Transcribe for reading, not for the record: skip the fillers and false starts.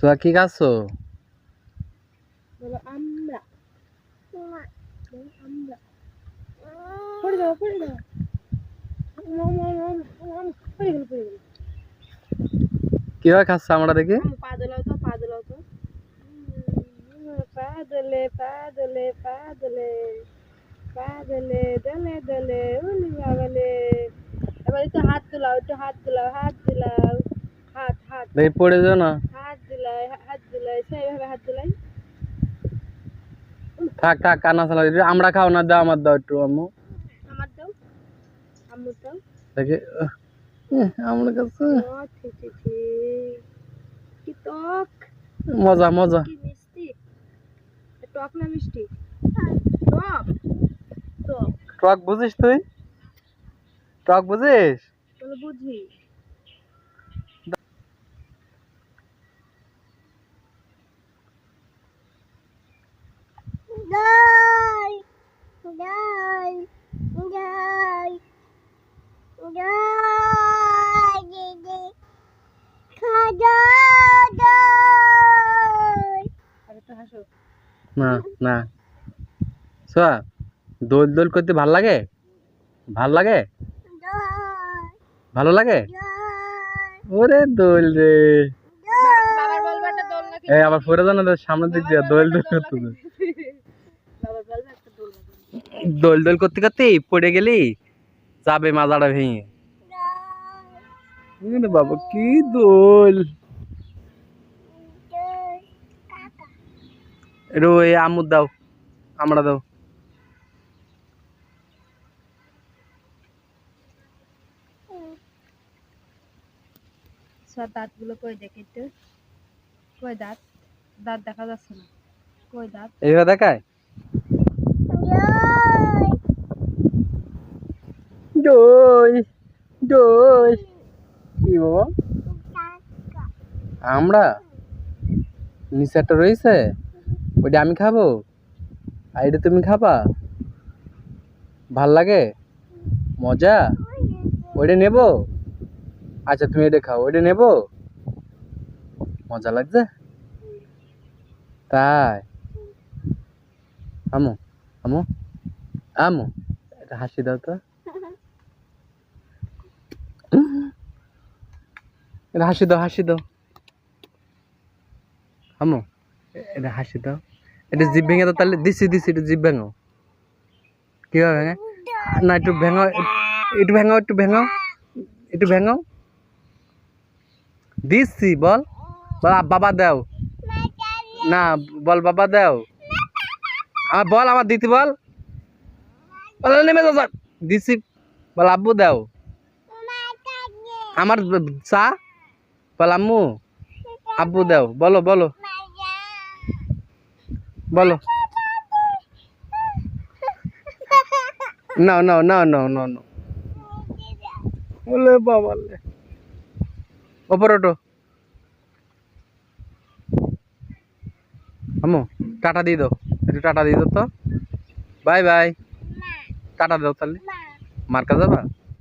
সোয়া কি খাচ্ছো? বলো আমরা। আমরা পড়ে যাও পড়ে যাও। পড়ে গেল পড়ে গেল। কিভাবে খাচ্ছ আমরা দেখি? পা দোলাও তো পা দোলাও তো। পা দোলে পা দোলে পা দোলে পা দোলে দোলে দোলে উলি বাবালে। এবার একটু হাত দোলাও একটু হাত দোলাও হাত দোলাও। হাত হাত দেখি পড়ে যাও না। হাত দোলাই সেইভাবে হাত দোলাই। থাক থাক কান্না চালা। আমরা খাও না, দাও আমার, দাও একটু আম্মু আমার দাও আম্মুর দাও। দেখি। আমার কাছে কি টক মজা মজা। কি মিষ্টি। টক না মিষ্টি? টক টক। টক বুঝিস তুই? টক বুঝিস? বলো বুঝি। ডাই ডাই ডাই ডাই দিদি খাজা ডাই। আরে তো হাসো না না। সোয়া, দোল দোল করতে ভাল লাগে? ভাল লাগে? ভালো লাগে? ওরে দোল রে। বাবার বলবা একটা দোল নাকি? এই আবার পড়ে যাও না, সামনের দিক দিয়ে দোল দোল করতে। বাবার বলবা একটা দোল নাকি? দোল দোল করতে করতে পড়ে গেলি যাবে মাজাটা ভেঙে। বাবা কি দোল! ওই আমুদ দাও, আমরা দাও। সব দাঁতগুলো কই দেখে তো। কই দাঁত? দাঁত দেখা যাচ্ছে না। কই দাঁত? এইভাবে দেখায়। দই দই কি বাবা? আমরা নিচে একটা রয়েছে, ওইটা আমি খাবো আর এটা তুমি খাবা? ভাল লাগে? মজা? ওইটা নেবো? আচ্ছা তুমি এটা খাও, ওইটা নেবো? মজা লাগছে তাই? আমু আমু আমু এটা হাসি দাও তো। এটা হাসি দাও, হাসি দাও আমু। এটা হাসি দাও। এটা জিভ ভেঙে দাও তাহলে। দিছি দিছি, এটা জিভ ভেঙো। কিভাবে ভেঙে? না একটু ভেঙো, একটু ভেঙো, একটু ভেঙো, একটু ভেঙো। দিচ্ছি, বল বল বাবা দাও না, বল বাবা দাও। আমার বল, আমার দিতে বল। বল নেমে যাও, দিছি বল আব্বু দাও। আমার চা বল আম্মু আব্বু দাও। বলো বলো বলো। নাও নাও নাও নাও নাও নাও। বলে বাবা ওপর ওঠো। আম্মু টাটা দিয়ে দাও, একটু টাটা দিয়ে দাও তো। Bye bye. টাটা দাও তাহলে। মার্কা যাবা?